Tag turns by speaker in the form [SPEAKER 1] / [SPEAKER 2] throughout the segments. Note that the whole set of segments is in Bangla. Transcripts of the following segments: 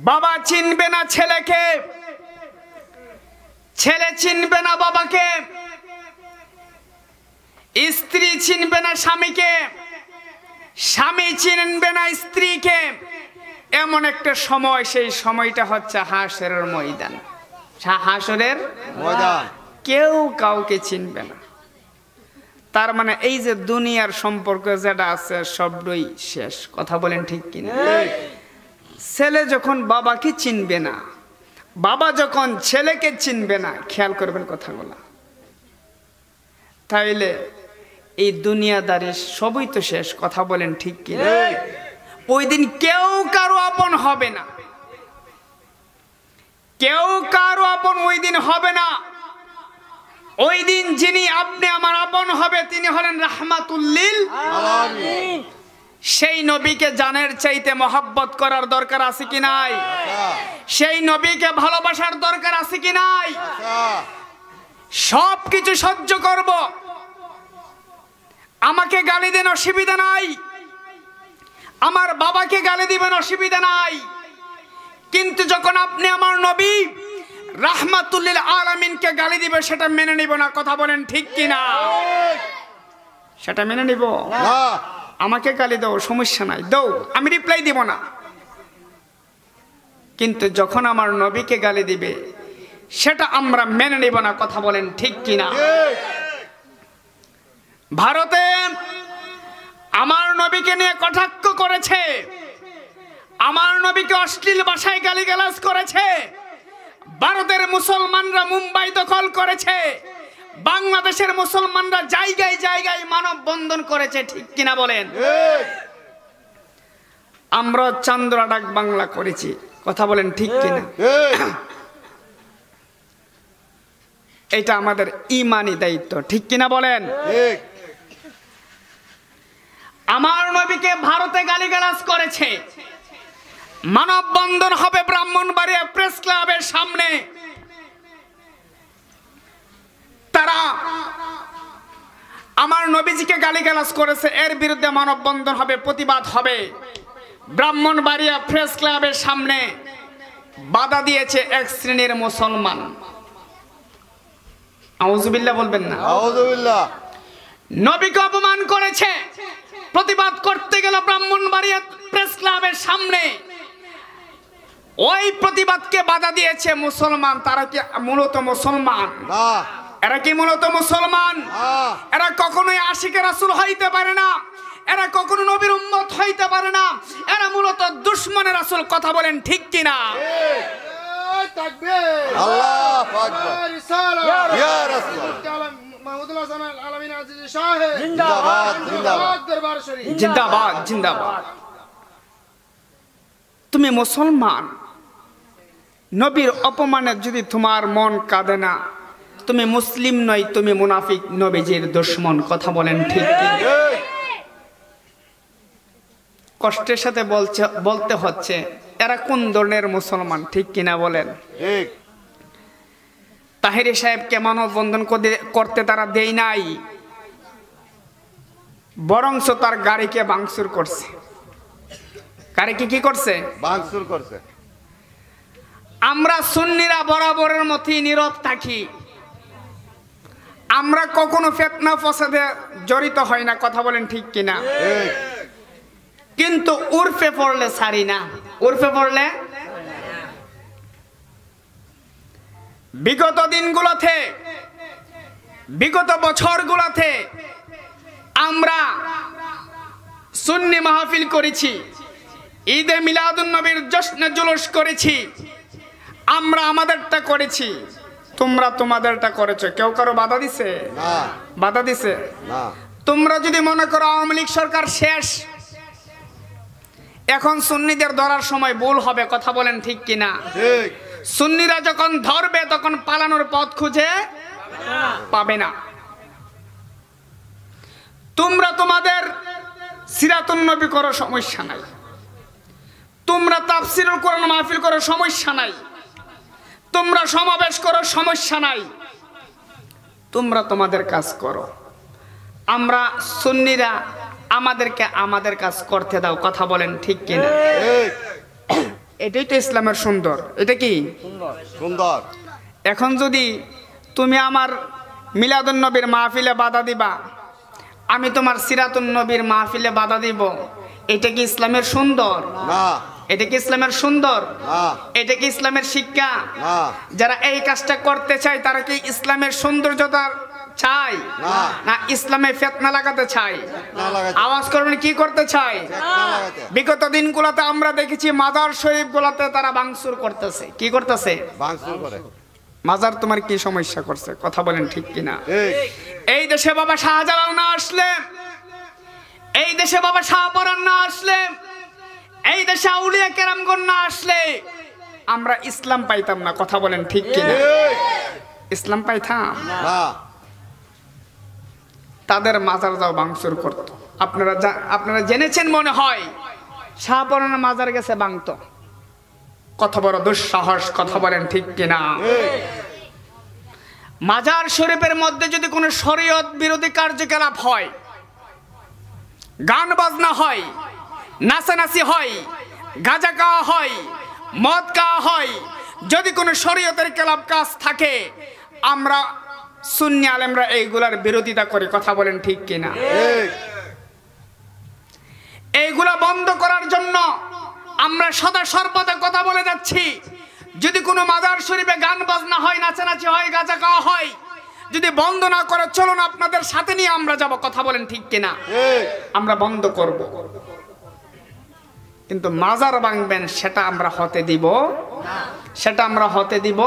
[SPEAKER 1] বাবা চিনবে না ছেলেকে, ছেলে চিনবে না বাবাকে, স্ত্রী চিনবে না স্বামীকে, স্বামী চিনবে না স্ত্রীকে। এমন একটা সময়, সেই সময়টা হচ্ছে হাসরের ময়দান। হাসরের ময়দান, কেউ কাউকে চিনবে না। তার মানে এই যে দুনিয়ার সম্পর্ক যেটা আছে সবই শেষ। কথা বলেন ঠিক কিনা? ছেলে যখন বাবাকে চিনবে না, বাবা যখন ছেলেকে চিনবে না, খেয়াল করবেন কথাগুলো, তাইলে এই দুনিয়াদারি সবই তো শেষ। কথা বলেন ঠিক কিনা? ওই দিন কেউ কারো আপন হবে না, কেউ কারো আপন ওই দিন হবে না। ওই দিন যিনি আপনি আমার আপন হবে তিনি হলেন রাহমাতুল লিল আলামিন। সেই নবীকে জানের চাইতে মহব্বত করার দরকার আছে কি নাই? সেই নবীকে ভালোবাসার দরকার আছে কি নাই? সব কিছু সহ্য করব, আমাকে গালি দেন অসুবিধা নাই, আমার বাবাকে গালি দিবেন অসুবিধা নাই, কিন্তু যখন আপনি আমার নবী রাহমাতুল লিল আলামিনকে গালি দিবে সেটা মেনে নিব না। কথা বলেন ঠিক কিনা? সেটা মেনে নিব না। আমাকে গালি দাও, সমস্যা নাই, দাও, আমি রিপ্লাই দিব না, কিন্তু যখন আমার নবীকে গালি দিবে সেটা আমরা মেনে নিব না। কথা বলেন ঠিক কিনা? ভারতে আমার নবীকে নিয়ে কটাক্ষ করেছে, আমার নবীকে অশ্লীল ভাষায় গালিগালাজ করেছে। ভারতের মুসলমানরা মুম্বাই দখল করেছে, বাংলাদেশের মুসলমানরা জায়গায় জায়গায় মানববন্ধন করেছে। ঠিক কিনা বলেন? আমরা চান্দ্রা ডাক বাংলা করেছি। কথা বলেন ঠিক কিনা? এটা আমাদের ঈমানি দায়িত্ব। ঠিক কিনা বলেন? আমার নবীকে ভারতে গালিগালাজ করেছে, মানববন্ধন হবে ব্রাহ্মণবাড়িয়া প্রেস ক্লাবের সামনে। তারা আমার নবীজিকে গালিগালাজ করেছে, এর বিরুদ্ধে মানববন্ধন হবে, প্রতিবাদ হবে ব্রাহ্মণবাড়িয়া প্রেস ক্লাবের সামনে। বাধা দিয়েছে এক শ্রেণীর মুসলমান। আউযুবিল্লাহ বলবেন না? আউযুবিল্লাহ। নবীকে অপমান করেছে, প্রতিবাদ করতে গেল ব্রাহ্মণবাড়িয়া প্রেস ক্লাবের সামনে। ওই প্রতিবাদকে বাধা দিয়েছে মুসলমান। তারা কি মূলত মুসলমান? এরা কি মূলত মুসলমান? এরা কখনোই আশিকে রাসূল হইতে পারে না, এরা কখনো নবীর উম্মত হইতে পারে না, এরা মূলত দুশমনের রাসূল। কথা বলেন ঠিক কিনা? তাকবীর, আল্লাহু আকবার, ইয়া রাসূল জিন্দাবাদ, জিন্দাবাদ, দরবার শরীফ জিন্দাবাদ, জিন্দাবাদ। তুমি মুসলমান, নবীর অপমানে যদি তোমার মন কাঁদে না, তুমি মুসলিম নয়, তুমি মুনাফিক, নবীজির দুশমন। কথা বলেন ঠিক কি? কষ্টের সাথে বলতে হচ্ছে এরা কোন ধরনের মুসলমান। ঠিক কিনা বলেন? ঠিক। তাহেরি সাহেবকে মানববন্ধন করতে তারা দেয় নাই, বরঞ্চ তার গাড়িকে ভাঙচুর করছে। গাড়িকে কি করছে? ভাঙচুর করছে। আমরা সুন্নিরা বরাবরের মতই নীরব থাকি, আমরা কখনো ফিতনা ফাসাদে জড়িত হই না। কথা বলেন ঠিক কিনা? কিন্তু উর্ফে পড়লে ছাড়ি না। উর্ফে পড়লে বিগত দিনগুলোতে, বিগত বছরগুলোতে আমরা সুন্নি মাহফিল করেছি, ঈদে মিলাদুন নবীর জশ্নে জুলুস করেছি, আমরা আমাদেরটা করেছি, তোমরা তোমাদেরটা করেছো। কেউ কারো বাধা দিছে? না। বাধা দিছে? না। তোমরা যদি মনে করো আওয়ামী লীগ সরকার শেষ, এখন সুন্নিদের ধরার সময় ভুল হবে। কথা বলেন ঠিক কিনা? ঠিক। সুন্নিরা যখন ধরবে তখন পালানোর পথ খুঁজে পাবে না। তোমরা তোমাদের সিরাতুন নবী করো, সমস্যা নাই, তোমরা তাফসীরুল কোরআন মাহফিল করো, সমস্যা নাই, তোমরা সমাবেশ করো, সমস্যা নাই, তোমরা তোমাদের কাজ করো। আমরা সুন্নিরা আমাদেরকে আমাদের কাজ করতে দাও। কথা বলেন ঠিক কিনা? এটাই তো ইসলামের সুন্দর। এটা কি
[SPEAKER 2] সুন্দর?
[SPEAKER 1] এখন যদি তুমি আমার মিলাদুন নবীর মাহফিলে বাধা দিবা, আমি তোমার সিরাতুন নবীর মাহফিলে বাধা দিব, এটা কি ইসলামের সুন্দর?
[SPEAKER 2] না।
[SPEAKER 1] এটা কি ইসলামের সুন্দর?
[SPEAKER 2] না।
[SPEAKER 1] এটা কি ইসলামের শিক্ষা?
[SPEAKER 2] না।
[SPEAKER 1] যারা এই কাজটা করতে চায় তারা কি ইসলামের সৌন্দর্যতা চায়?
[SPEAKER 2] না।
[SPEAKER 1] না ইসলামে ফিতনা লাগাতে চায়?
[SPEAKER 2] না লাগাতে।
[SPEAKER 1] আওয়াজ করবেন, কি করতে চায়?
[SPEAKER 2] ফিতনা লাগাতে।
[SPEAKER 1] বিগত দিনগুলোতে আমরা দেখেছি মাজার শরীফ গুলাতে তারা ভাঙচুর করতেছে। কি করতেছে?
[SPEAKER 2] ভাঙচুর করে।
[SPEAKER 1] মাজার তোমার কি সমস্যা করছে? কথা বলেন ঠিক কিনা?
[SPEAKER 2] ঠিক।
[SPEAKER 1] এই দেশে বাবা শাহজালাল না আসলে, এই দেশে বাবা শাহপরান না আসলে, এই দেশে আউলিয়া কেরামগণ না আসলে আমরা ইসলাম পাইতাম না। কথা বলেন ঠিক কিনা? ইসলাম পাইতাম
[SPEAKER 2] না।
[SPEAKER 1] তাদের মাজার যাও ভাঙচুর করতো। আপনারা জেনেছেন মনে হয়, শাহপরানের মাজার গেছে ভাঙতো। কত বড় দুঃসাহস! কথা বলেন ঠিক কিনা? মাজার শরীফের মধ্যে যদি কোনো শরীয়ত বিরোধী কার্যকলাপ হয়, গান বাজনা হয়, নাচানাচি হয়, গাঁজা খাওয়া হয়, মদ খাওয়া হয়, যদি কোনো শরীয়তের খেলাফ কাজ থাকে, আমরা সুন্নি আলেমরা এইগুলার বিরোধিতা করি। কথা বলেন ঠিক কিনা?
[SPEAKER 2] ঠিক।
[SPEAKER 1] এইগুলা বন্ধ করার জন্য আমরা সদা সর্বদা কথা বলে যাচ্ছি। যদি কোনো মাজার শরীফে গান বাজনা হয়, নাচানাচি হয়, গাঁজা খাওয়া হয়, যদি বন্ধ না করে চলুন আপনাদের সাথে নিয়ে আমরা যাব। কথা বলেন ঠিক কিনা?
[SPEAKER 2] ঠিক।
[SPEAKER 1] আমরা বন্ধ করব, কিন্তু মাজার ভাঙবেন সেটা আমরা হতে দিব না। সেটা আমরা হতে দিব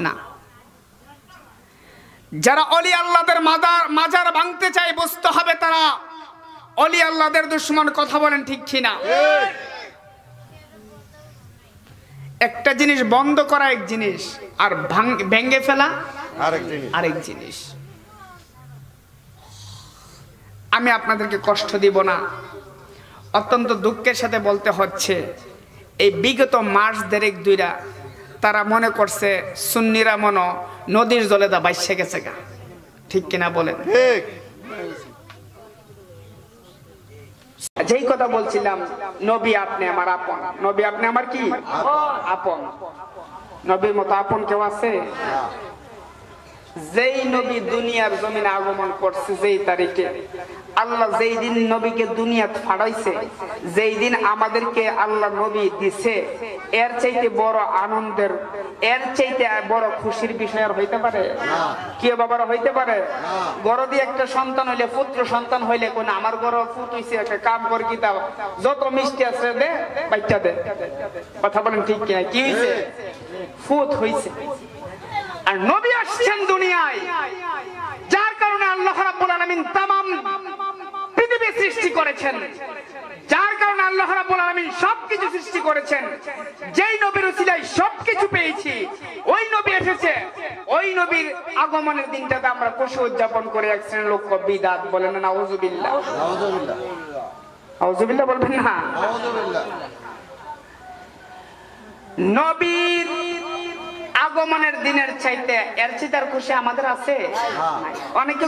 [SPEAKER 1] না। যারা অলি আল্লাহদের মাজার ভাঙতে চায়, বুঝতে হবে তারা অলি আল্লাহদের দুশমন। কথা বলেন ঠিক কিনা? একটা জিনিস বন্ধ করা এক জিনিস, আর ভেঙে ফেলা আরেক জিনিস। আমি আপনাদেরকে কষ্ট দিব না, অত্যন্ত দুঃখের সাথে বলতে হচ্ছে, এই বিগত মাস দেড়েক দুইরা তারা মনে করছে সুন্নিরা মনো নদীর জলে দা বাইসে গেছে গা। ঠিক কিনা বলেন?
[SPEAKER 2] ঠিক।
[SPEAKER 1] যেই কথা বলছিলাম, নবী আপনি আমার আপন। নবী আপনি আমার কি আপন? নবীর মতো আপন কেউ আছে? যেই নবী দুনিয়ার জমিনে আগমন করছে, যেই তারিখে আল্লাহ যেই দিন নবীকে দুনিয়াত ফাড়াইছে, যেই দিন আমাদেরকে আল্লাহ নবী দিছে, এর চাইতে বড় আনন্দের, এর চাইতে বড় খুশির বিষয় আর হইতে পারে? কি বাবার হইতে পারে? গরদি একটা সন্তান হইলে, পুত্র সন্তান হইলে কোন আমার গরো ফুট হইছে, একটা কাম কর কিতা যত মিষ্টি আছে দে, বাচ্চা দে। কথা বলেন ঠিক কিনা? কি হইছে? ফুট হইছে। আর নবী আসছেন দুনিয়ায়, যার কারণে আল্লাহ রাব্বুল আলামিন তামাম পৃথিবী সৃষ্টি করেছেন, যার কারণে আল্লাহ রাব্বুল আলামিন সবকিছু সৃষ্টি করেছেন। যেই নবীর উসিলায় সবকিছু পেয়েছি, ওই নবী এসেছে, ওই নবীর আগমনের দিনটাতে আমরা খুশি উদযাপন করে এক শ্রেণীর লোক বিদাত বলেন না। নাউযুবিল্লাহ।
[SPEAKER 2] নাউযুবিল্লাহ।
[SPEAKER 1] নাউযুবিল্লাহ বলবেন না?
[SPEAKER 2] নাউযুবিল্লাহ।
[SPEAKER 1] নবীর আগমনের দিনের চাইতে এর চাইতে খুশি আমাদের আছে? অনেকে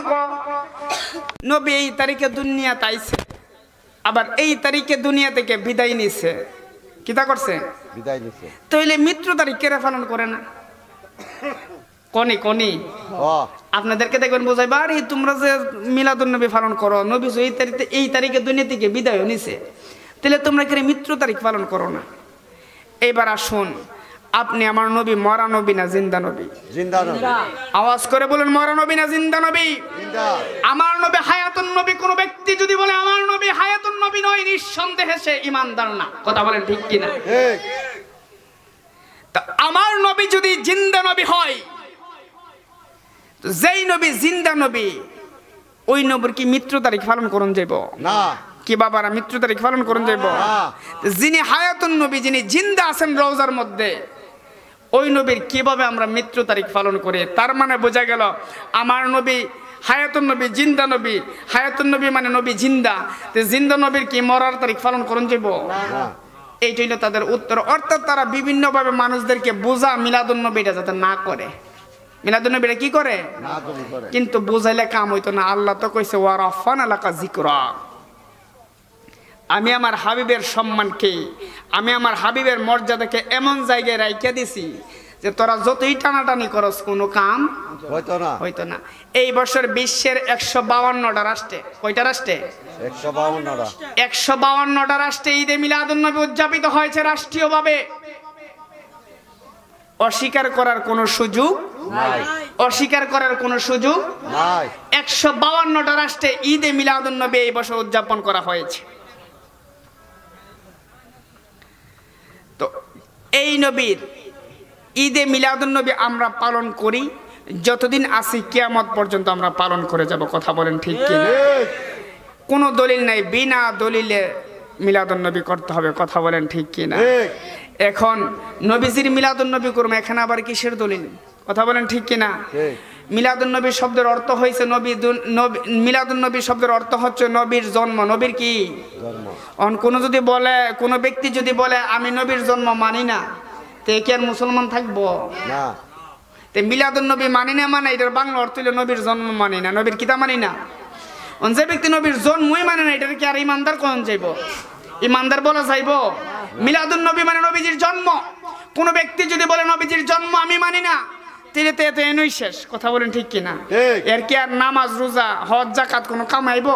[SPEAKER 1] নবী এই তারিখে দুনিয়াতে আইছে, আবার এই তারিখে দুনিয়া থেকে বিদায় নিছে। কিতা করছে?
[SPEAKER 2] বিদায় নিছে।
[SPEAKER 1] তাইলে মৃত্যু তারিখ কেড়ে পালন করে না? কোনি কোনি আপনাদেরকে দেখবেন বোঝাইবা, আরে তোমরা যে মিলাদুন নবী পালন করো, নবী এই তারিখে দুনিয়া থেকে বিদায় নিছে, তাহলে তোমরা কেন মৃত্যু তারিখ পালন করো না? এইবার আসুন, আপনি আমার নবী মরা নবী না জিন্দা নবী?
[SPEAKER 2] জিন্দা নবী।
[SPEAKER 1] আওয়াজ করে বলুন, মরা নবী না জিন্দা নবী?
[SPEAKER 2] জিন্দা।
[SPEAKER 1] আমার নবী হায়াতুন নবী। কোন ব্যক্তি যদি বলে আমার নবী হায়াতুন নবী নয়, নিঃসন্দেহে সে ঈমানদার না। কথা বলেন ঠিক কিনা?
[SPEAKER 2] ঠিক।
[SPEAKER 1] তা আমার নবী যদি জিন্দা নবী হয়, যেই নবী জিন্দা নবী, ওই নবীর কি মৃত্যু তারিখ পালন করুন যাইব
[SPEAKER 2] না?
[SPEAKER 1] কি বাবারা মৃত্যু তারিখ পালন করুন যাইব? যিনি হায়াতুন নবী, যিনি জিন্দা আছেন রওজার মধ্যে, ওই নবীর কিভাবে আমরা মৃত্যু তারিখ পালন করি? তার মানে বোঝা গেল আমার নবী হায়াতুন নবী, জিন্দা নবী। হায়াতুন নবী মানে নবী জিন্দা, জিন্দা নবীর কি মরার তারিখ পালন করুন যাইব? এইটাই হলো তাদের উত্তর। অর্থাৎ তারা বিভিন্নভাবে মানুষদেরকে বোঝা মিলাদুন নবীটা যাতে না করে। মিলাদুন নবীটা কি করে? কিন্তু বোঝাইলে কাম হইতো না। আল্লাহ তো কইছে ওয়ারাফানা লাকা যিকরা, আমি আমার হাবিবের সম্মানকে, আমি আমার হাবিবের মর্যাদাকে এমন জায়গায় রাইখা দিছি যে তোরা যতই টানাটানি করস কোনো কাম হইতো না। এই বছর বিশ্বের 152টা রাষ্ট্রে, কয়টা রাষ্ট্রে? 152টা রাষ্ট্রে ঈদে মিলাদুন্নবী উদযাপিত হয়েছে রাষ্ট্রীয়ভাবে। অস্বীকার করার কোনো সুযোগ নাই, অস্বীকার করার কোনো সুযোগ নাই। 152টা রাষ্ট্রে ঈদে মিলাদুন্নবী এই বছর উদযাপন করা হয়েছে। তো এই নবীর ঈদে মিলাদুন্নবী আমরা পালন করি, যতদিন আসি কিয়ামত পর্যন্ত আমরা পালন করে যাব। কথা বলেন ঠিক কি না? কোনো দলিল নাই, বিনা দলিলে মিলাদুন্নবী করতে হবে। কথা বলেন ঠিক কি না? এখন নবীজির মিলাদুন্নবী করবো, এখানে আবার কিসের দলিল? কথা বলেন ঠিক কি না? মিলাদুন্নবী শব্দের অর্থ হয়েছে নবী, মিলাদুন্নবী শব্দের অর্থ হচ্ছে নবীর জন্ম। নবীর কি জন্ম? কোন যদি বলে, কোন ব্যক্তি যদি বলে আমি নবীর জন্ম মানি না, তে কি আর মুসলমান থাকবো না? তে মিলাদুন্নবী মানি না মানে এটার বাংলা অর্থ হলো নবীর জন্ম মানি না, নবীর কিতাব মানি না। যে ব্যক্তি নবীর জন্মই মানে না, এটার কি আর ইমানদার কোন যাইব? ইমানদার বলা যাইব? মিলাদুন্নবী মানে নবীজির জন্ম। কোন ব্যক্তি যদি বলে নবীজির জন্ম আমি মানি না, তিনি তো এত এনই শেষ। কথা বলেন ঠিক কিনা? এর কি আর নামাজ রোজা হজ জাকাত কোনো কামাইব?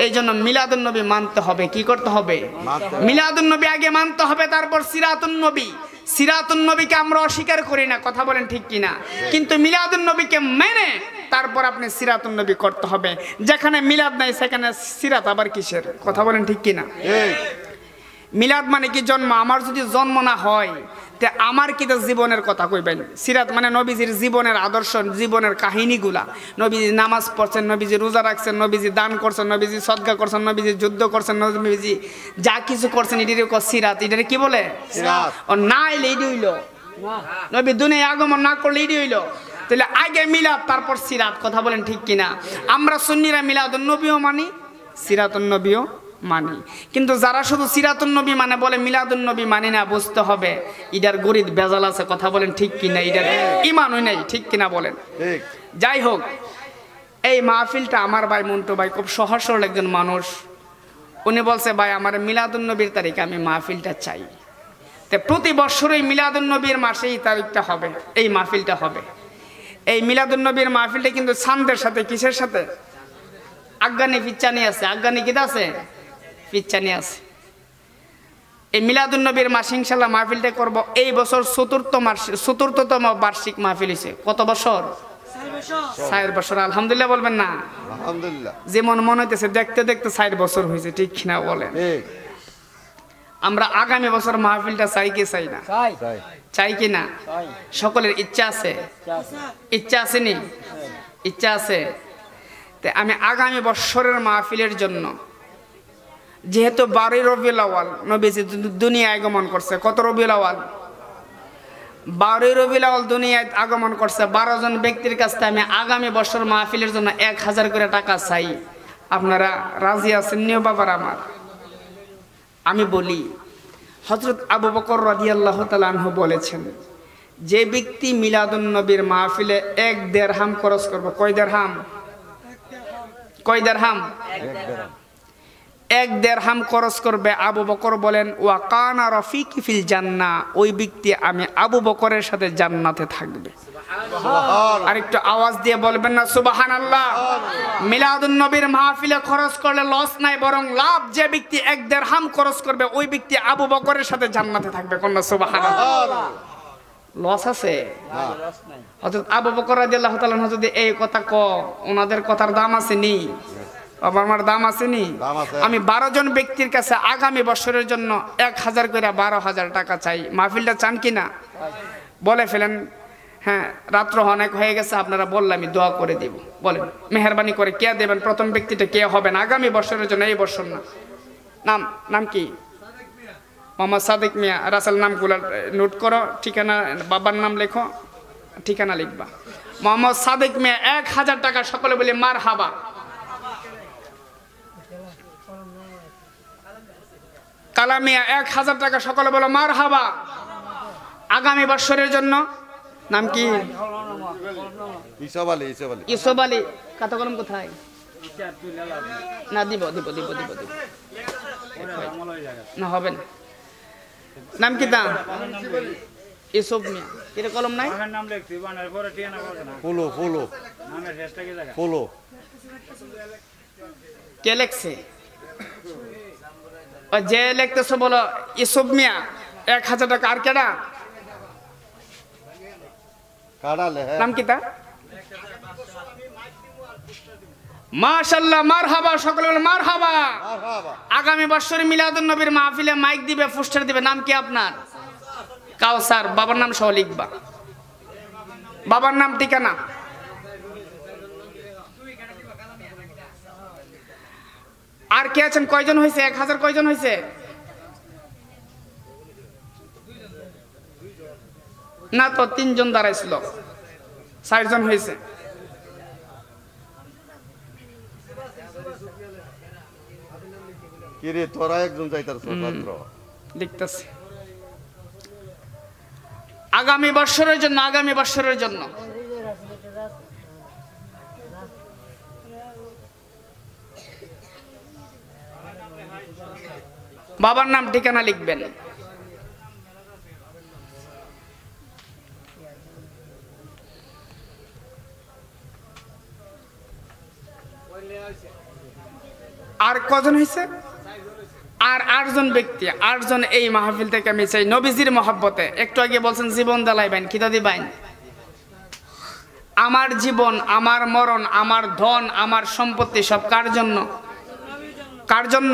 [SPEAKER 1] এই জন্য মিলাদুন্নবী মানতে হবে। কি করতে হবে? মিলাদুন্নবী আগে মানতে হবে, তারপর সিরাতুন্নবী। সিরাতুন্নবীকে আমরা অস্বীকার করি না। কথা বলেন ঠিক কিনা? কিন্তু মিলাদুন্নবীকে মেনে তারপর আপনি সিরাতুন্নবী করতে হবে। যেখানে মিলাদ নাই সেখানে সিরাত আবার কিসের? কথা বলেন ঠিক কিনা? মিলাদ মানে কি জন্ম। আমার যদি জন্ম না হয় তে আমার কি তো জীবনের কথা কইবেন? সিরাত মানে নবীজির জীবনের আদর্শ, জীবনের কাহিনীগুলা। নবীজি নামাজ পড়ছেন, নবীজি রোজা রাখছেন, নবীজি দান করছেন, নবীজি সদকা করছেন, নবীজি যুদ্ধ করছেন, নবীজি যা কিছু করছেন এটির সিরাত। এটারে কি বলে? ও না এলে এটি হইল নবী দুনিয়ায় আগমন না করলে এটি হইল। তাহলে আগে মিলাদ তারপর সিরাত। কথা বলেন ঠিক কিনা? আমরা সুন্নিরা মিলাদুন্নবীও মানি, সিরাতুন্নবীও মানি। কিন্তু যারা শুধু সিরাতুন্নবী মানে বলে মিলাদুন্নবী মানি না, বুঝতে হবে ইডার গরিব বেজাল আছে। কথা বলেন ঠিক কিনা? ইডার ইমানই নাই। ঠিক কিনা বলেন? যাই হোক, এই মাহফিলটা আমার ভাই মন্টু ভাই খুব সহজ সরল একজন মানুষ, উনি বলছে ভাই আমার মিলাদুন্নবীর তারিখে আমি মাহফিলটা চাই। তো প্রতি বছরই মিলাদুন্নবীর মাসে এই তারিখটা হবে, এই মাহফিলটা হবে। এই মিলাদুন্নবীর মাহফিলটা কিন্তু ছান্দের সাথে, কিসের সাথে? আজ্ঞানি পিচ্চানি আছে। আজ্ঞানি কিতা আছে? পিচ্চানি আছে। এই মিলাদুন্নবীর মাস ইনশাল্লাহ মাহফিলটা করব। এই বছর চতুর্থতম বার্ষিক মাহফিল হয়েছে। কত বছর? 4 বছর। আলহামদুলিল্লাহ বলবেন না? আলহামদুলিল্লাহ। যেমন মনে হইতেছে দেখতে দেখতে 4 বছর হয়েছে। ঠিক কিনা বলেন? আমরা আগামী বছর মাহফিলটা চাই কি চাই না? চাই কি না? সকলের ইচ্ছা আছে? ইচ্ছা আসেনি? ইচ্ছা আছে। আমি আগামী বছরের মাহফিলের জন্য, যেহেতু 12 রবিউল আউয়াল নবীজি দুনিয়ায় আগমন করছে। কত রবিউল আউয়াল? 12 রবিউল আউয়াল দুনিয়ায় আগমন করছে। 12 জন ব্যক্তির কাছ থেকে আমি আগামী বছর মাহফিলের জন্য 1000 করে টাকা চাই। আপনারা রাজি আছেন নিও বাবার আমার? আমি বলি, হযরত আবু বকর রাদিয়াল্লাহু তাআলা আনহু বলেছেন, যে ব্যক্তি মিলাদুন্নবীর মাহফিলে 1 দিরহাম খরচ করবে। কয় দিরহাম? কয় দিরহাম? 1 দিরহাম খরচ করবে। আবু বকর বলেন ওয়া কানা রাফিকি ফিল জান্নাহ, ওই ব্যক্তি আমি আবু বকরের সাথে জান্নাতে থাকবে। আর একটু আওয়াজ দিয়ে বলবেন না সুবহানাল্লাহ? মিলাদুন্নবীর মাহফিলে খরচ করলে লস নাই, বরং লাভ। যে ব্যক্তি 1 দিরহাম খরচ করবে ওই ব্যক্তি আবু বকরের সাথে জান্নাতে থাকবে। কোন সুবহানাল্লাহ? লস আছে? হযরত আবু বকর রাদিয়াল্লাহু তাআলা যদি এই কথা ওনাদের কথার দাম আছে নি? আমার দাম আছে নি? আমি 12 জন ব্যক্তির কাছে আগামী বছরের জন্য 1000 করে 12,000 টাকা চাই। মাহফিলটা চান কিনা? বলে ফেলেন। হ্যাঁ, রাত্র অনেক হয়ে গেছে, আপনারা বললে আমি দোয়া করে দিব। বলেন মেহেরবানি করে কে দেবেন? প্রথম ব্যক্তিটা কে হবেন আগামী বছরের জন্য? এই বছর না। নাম কি? মোহাম্মদ সাদিক মিয়া। রাসেল নামগুলো নোট করো, ঠিকানা, বাবার নাম লেখো, ঠিকানা লিখবা। মোহাম্মদ সাদিক মিয়া 1000 টাকা। সকলে বলে মারহাবা। কালামিয়া 1000 টাকা। সকলে বলো মারহাবা। আগামী বছরের জন্য নাম কি? ইউসুফ আলী। খাতা কলম কোথায়? না দিব দিব দিব দিব দিব। না হবে না। নাম কি তা? ইসব মিয়া। কিরে কলম নাই?
[SPEAKER 2] ফুলো ফুলো ফুলো
[SPEAKER 1] কে লেখছে? ও যে লিখতেছে বলো ইসব মিয়া 1000 টাকা। আর কেডা?
[SPEAKER 2] কাড়ালে হ্যাঁ
[SPEAKER 1] নাম কি তা? মাশাআল্লাহ, মারহাবা, সকলে বলে মারহাবা।
[SPEAKER 2] মারহাবা
[SPEAKER 1] আগামী বছরে মিলাদুন নবীর মাহফিলে মাইক দিবে, পোস্টার দিবে। নাম কি আপনার? কাউসার। বাবার নাম সহ লিখবা, বাবার নাম ঠিকানা। আর কে আছেন? কয়জন হয়েছে? 1000 কয়জন হয়েছে? না তো 3 জন দাঁড়াইছিল, 4 জন হয়েছে।
[SPEAKER 2] কি রে তোরা একজন যাইতার ছাত্র
[SPEAKER 1] লিখতেছে আগামী বছরের জন্য, আগামী বছরের জন্য। বাবার নাম ঠিকানা লিখবেন। আর কজন হয়েছে? আর 8 জন ব্যক্তি, 8 জন এই মাহফিল থেকে আমি চাই নবীজির মহব্বতে। একটু আগে বলছেন জীবন দালাইবেন, কিতা দিবেন? আমার জীবন, আমার মরণ, আমার ধন, আমার সম্পত্তি সব কার জন্য? কার জন্য?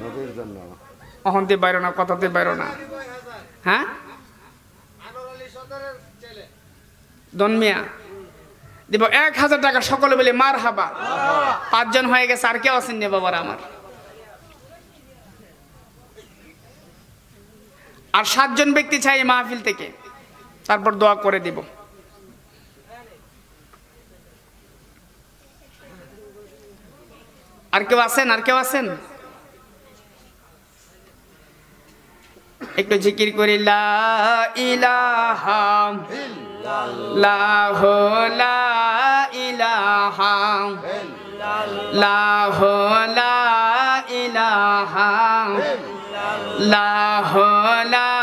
[SPEAKER 2] নবীর জন্য
[SPEAKER 1] অহন্তি বাইরো না, কথাতে বাইরো না। হ্যাঁ দন মিয়া দিব 1000 টাকা। সকলে বলে মারহাবা। 5 জন হয়ে গেছে। আর কেউ আছেন না বাবার আমার? আর 7 জন ব্যক্তি চাই এই মাহফিল থেকে, তারপর দোয়া করে দিব। আর কেউ আছেন? আর কেউ আছেন? একটু জিকির করি লা ইলাহা ইল্লাল্লাহ, লা ইলাহা ইল্লাল্লাহ, লা ইলাহা ইল্লাল্লাহ, লা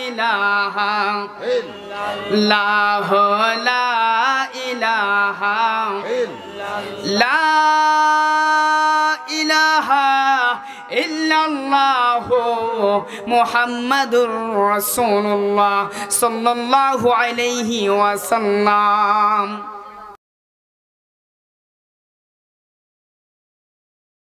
[SPEAKER 1] ইলাহা ইল্লাল্লাহ, লা ইলাহা লা ইলাহা ইল্লাল্লাহ মুহাম্মাদুর রাসূলুল্লাহ সাল্লাল্লাহু আলাইহি ওয়াসাল্লাম।